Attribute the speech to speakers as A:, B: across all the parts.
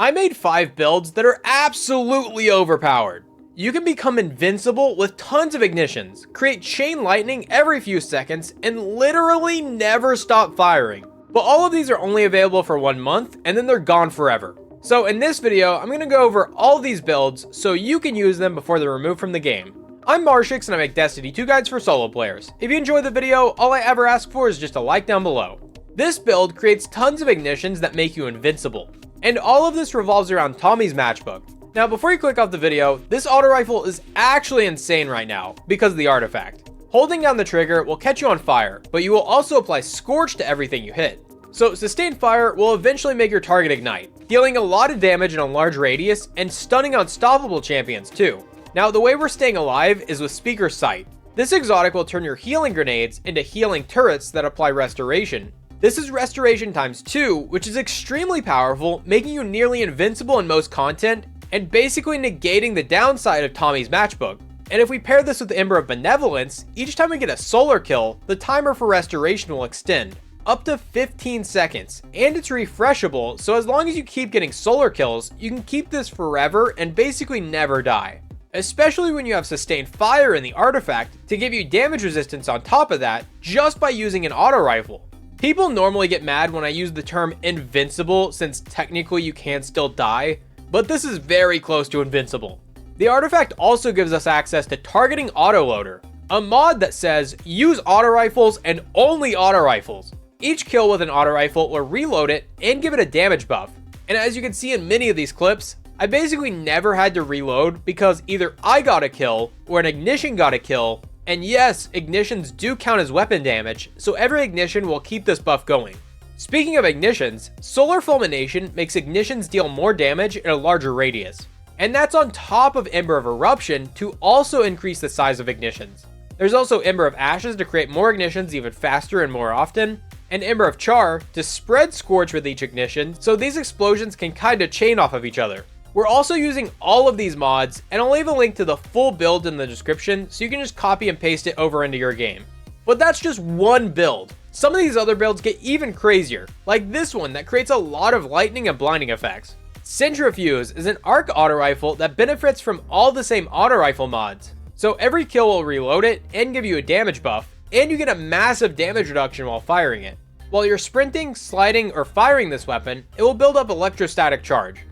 A: I made 5 builds that are absolutely overpowered. You can become invincible with tons of ignitions, create chain lightning every few seconds, and literally never stop firing. But all of these are only available for 1 month, and then they're gone forever. So in this video, I'm going to go over all these builds so you can use them before they're removed from the game. I'm Marshix and I make Destiny 2 guides for solo players. If you enjoy the video, all I ever ask for is just a like down below. This build creates tons of ignitions that make you invincible. And all of this revolves around Tommy's matchbook. Now before you click off the video, this auto rifle is actually insane right now because of the artifact. Holding down the trigger will catch you on fire, but you will also apply scorch to everything you hit. So sustained fire will eventually make your target ignite, dealing a lot of damage in a large radius and stunning unstoppable champions too. Now the way we're staying alive is with Speaker Sight. This exotic will turn your healing grenades into healing turrets that apply restoration. This is restoration times 2, which is extremely powerful, making you nearly invincible in most content, and basically negating the downside of Tommy's matchbook. And if we pair this with the Ember of Benevolence, each time we get a solar kill, the timer for restoration will extend up to 15 seconds, and it's refreshable, so as long as you keep getting solar kills, you can keep this forever and basically never die. Especially when you have sustained fire in the artifact to give you damage resistance on top of that, just by using an auto rifle. People normally get mad when I use the term invincible since technically you can still die, but this is very close to invincible. The artifact also gives us access to targeting autoloader, a mod that says use auto rifles and only auto rifles. Each kill with an auto rifle will reload it and give it a damage buff. And as you can see in many of these clips, I basically never had to reload because either I got a kill or an ignition got a kill. And yes, ignitions do count as weapon damage, so every ignition will keep this buff going. Speaking of ignitions, Solar Fulmination makes ignitions deal more damage in a larger radius. And that's on top of Ember of Eruption to also increase the size of ignitions. There's also Ember of Ashes to create more ignitions even faster and more often, and Ember of Char to spread Scorch with each ignition, so these explosions can kinda chain off of each other. We're also using all of these mods, and I'll leave a link to the full build in the description so you can just copy and paste it over into your game. But that's just one build. Some of these other builds get even crazier, like this one that creates a lot of lightning and blinding effects. Centrifuge is an arc auto rifle that benefits from all the same auto rifle mods. So every kill will reload it and give you a damage buff, and you get a massive damage reduction while firing it. While you're sprinting, sliding, or firing this weapon, it will build up electrostatic charge.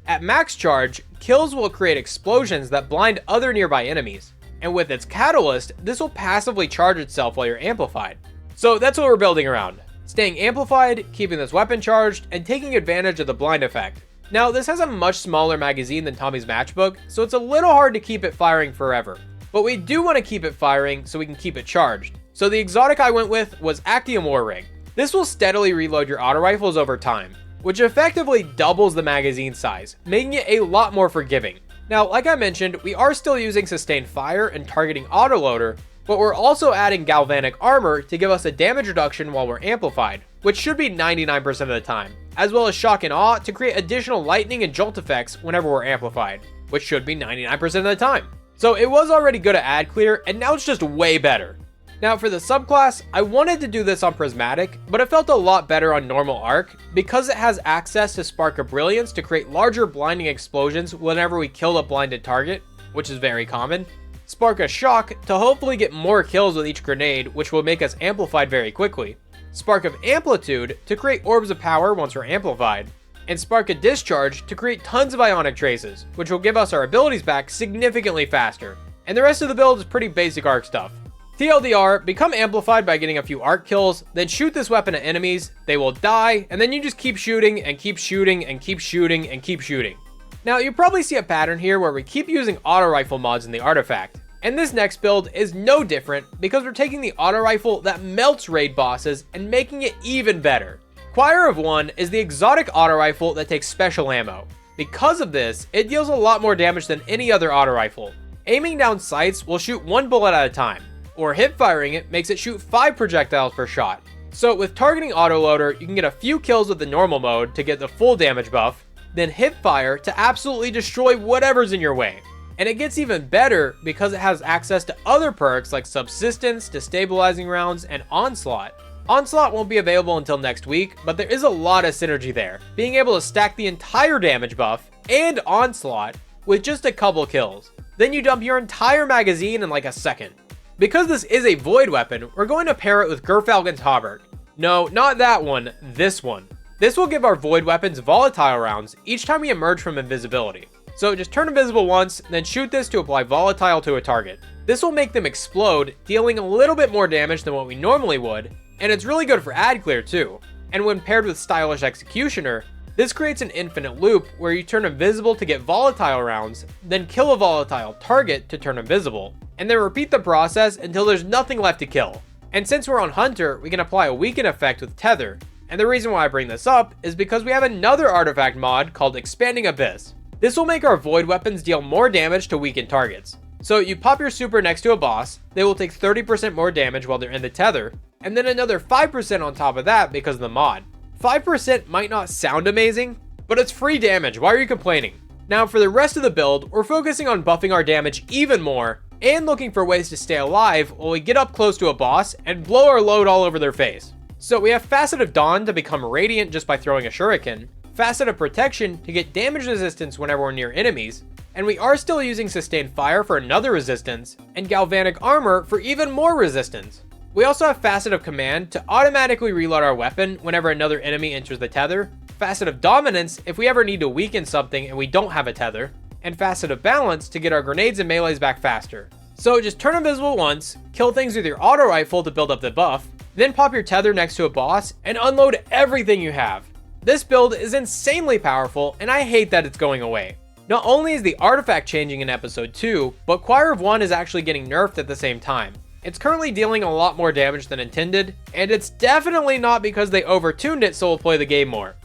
A: At max charge, kills will create explosions that blind other nearby enemies, and with its catalyst, this will passively charge itself while you're amplified. So that's what we're building around, staying amplified, keeping this weapon charged, and taking advantage of the blind effect. Now this has a much smaller magazine than Tommy's matchbook, so it's a little hard to keep it firing forever. But we do want to keep it firing so we can keep it charged. So the exotic I went with was Actium War Rig. This will steadily reload your auto rifles over time, which effectively doubles the magazine size, making it a lot more forgiving. Now, like I mentioned, we are still using sustained fire and targeting autoloader, but we're also adding galvanic armor to give us a damage reduction while we're amplified, which should be 99% of the time, as well as shock and awe to create additional lightning and jolt effects whenever we're amplified, which should be 99% of the time. So it was already good at ad clear, and now it's just way better. Now for the subclass, I wanted to do this on Prismatic, but it felt a lot better on normal arc because it has access to Spark of Brilliance to create larger blinding explosions whenever we kill a blinded target, which is very common. Spark of Shock to hopefully get more kills with each grenade, which will make us amplified very quickly. Spark of Amplitude to create orbs of power once we're amplified. And Spark of Discharge to create tons of ionic traces, which will give us our abilities back significantly faster. And the rest of the build is pretty basic arc stuff. TLDR, become amplified by getting a few arc kills, then shoot this weapon at enemies, they will die, and then you just keep shooting and keep shooting and keep shooting and keep shooting. Now you probably see a pattern here where we keep using auto rifle mods in the artifact, and this next build is no different because we're taking the auto rifle that melts raid bosses and making it even better. Choir of One is the exotic auto rifle that takes special ammo. Because of this, it deals a lot more damage than any other auto rifle. Aiming down sights will shoot 1 bullet at a time, or hip firing it makes it shoot 5 projectiles per shot. So with targeting autoloader, you can get a few kills with the normal mode to get the full damage buff, then hip fire to absolutely destroy whatever's in your way. And it gets even better because it has access to other perks like subsistence, destabilizing rounds, and onslaught. Onslaught won't be available until next week, but there is a lot of synergy there, being able to stack the entire damage buff and Onslaught with just a couple kills. Then you dump your entire magazine in like a second. Because this is a void weapon, we're going to pair it with Gerfalcon's Hauberk. No, not that one, this one. This will give our void weapons volatile rounds each time we emerge from invisibility. So just turn invisible once, then shoot this to apply volatile to a target. This will make them explode, dealing a little bit more damage than what we normally would, and it's really good for ad clear too. And when paired with Stylish Executioner, this creates an infinite loop where you turn invisible to get volatile rounds, then kill a volatile target to turn invisible, and then repeat the process until there's nothing left to kill. And since we're on Hunter, we can apply a weaken effect with Tether, and the reason why I bring this up is because we have another artifact mod called Expanding Abyss. This will make our void weapons deal more damage to weakened targets. So you pop your super next to a boss, they will take 30% more damage while they're in the tether, and then another 5% on top of that because of the mod. 5% might not sound amazing, but it's free damage, why are you complaining? Now for the rest of the build, we're focusing on buffing our damage even more, and looking for ways to stay alive while we get up close to a boss and blow our load all over their face. So we have Facet of Dawn to become radiant just by throwing a shuriken, Facet of Protection to get damage resistance whenever we're near enemies, and we are still using Sustained Fire for another resistance, and Galvanic Armor for even more resistance. We also have Facet of Command to automatically reload our weapon whenever another enemy enters the tether, Facet of Dominance if we ever need to weaken something and we don't have a tether, and Facet of Balance to get our grenades and melees back faster. So just turn invisible once, kill things with your auto rifle to build up the buff, then pop your tether next to a boss and unload everything you have. This build is insanely powerful, and I hate that it's going away. Not only is the artifact changing in episode 2, but Choir of One is actually getting nerfed at the same time. It's currently dealing a lot more damage than intended, and it's definitely not because they overtuned it so we'll play the game more.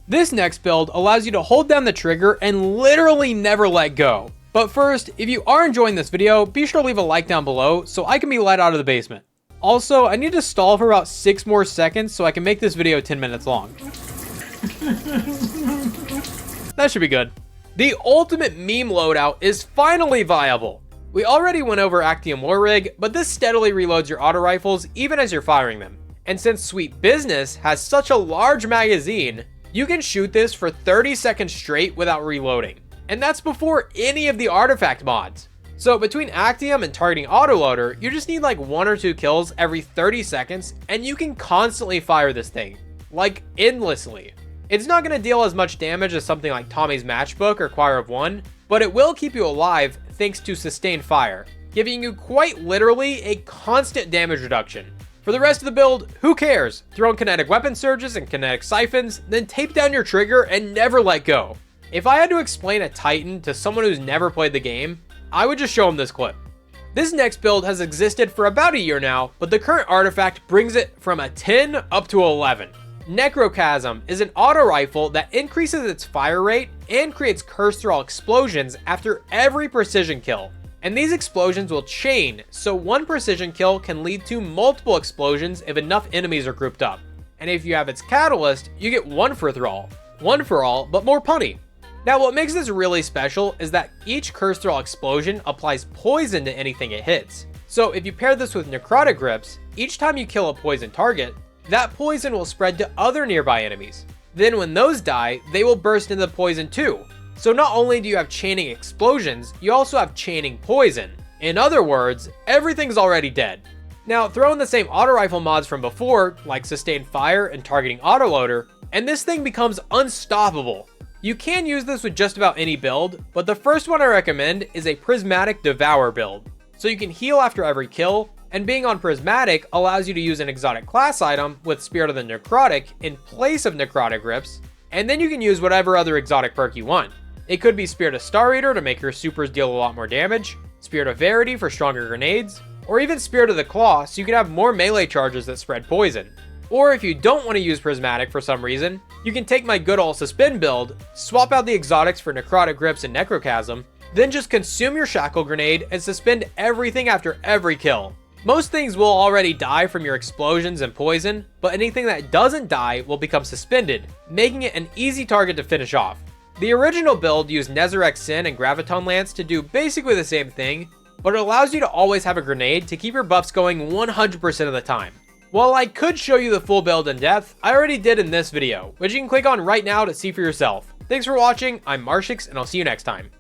A: This next build allows you to hold down the trigger and literally never let go. But first, if you are enjoying this video, be sure to leave a like down below so I can be let out of the basement. Also, I need to stall for about 6 more seconds so I can make this video 10 minutes long. That should be good. The ultimate meme loadout is finally viable. We already went over Actium War Rig, but this steadily reloads your auto rifles even as you're firing them. And since Sweet Business has such a large magazine, you can shoot this for 30 seconds straight without reloading. And that's before any of the artifact mods. So between Actium and targeting autoloader, you just need like 1 or 2 kills every 30 seconds and you can constantly fire this thing, like endlessly. It's not going to deal as much damage as something like Tommy's Matchbook or Choir of One, but it will keep you alive thanks to Sustained Fire, giving you quite literally a constant damage reduction. For the rest of the build, who cares? Throw in kinetic weapon surges and kinetic siphons, then tape down your trigger and never let go. If I had to explain a Titan to someone who's never played the game, I would just show them this clip. This next build has existed for about a year now, but the current artifact brings it from a 10 up to 11. Necrochasm is an auto rifle that increases its fire rate and creates curse thrall explosions after every precision kill. And these explosions will chain, so one precision kill can lead to multiple explosions if enough enemies are grouped up. And if you have its catalyst, you get one for thrall. One for all, but more punny. Now what makes this really special is that each curse thrall explosion applies poison to anything it hits. So if you pair this with necrotic grips, each time you kill a poison target, that poison will spread to other nearby enemies. Then when those die, they will burst into the poison too. So not only do you have chaining explosions, you also have chaining poison. In other words, everything's already dead. Now throw in the same auto rifle mods from before, like Sustained Fire and targeting autoloader, and this thing becomes unstoppable. You can use this with just about any build, but the first one I recommend is a Prismatic Devour build. So you can heal after every kill, and being on Prismatic allows you to use an exotic class item with Spirit of the Necrotic in place of necrotic grips, and then you can use whatever other exotic perk you want. It could be Spirit of Star Eater to make your supers deal a lot more damage, Spirit of Verity for stronger grenades, or even Spirit of the Claw so you can have more melee charges that spread poison. Or if you don't want to use Prismatic for some reason, you can take my good old Suspend build, swap out the exotics for Necrotic Grips and Necrochasm, then just consume your Shackle Grenade and suspend everything after every kill. Most things will already die from your explosions and poison, but anything that doesn't die will become suspended, making it an easy target to finish off. The original build used Nezarec Sin and Graviton Lance to do basically the same thing, but it allows you to always have a grenade to keep your buffs going 100% of the time. While I could show you the full build in depth, I already did in this video, which you can click on right now to see for yourself. Thanks for watching, I'm Marshix, and I'll see you next time.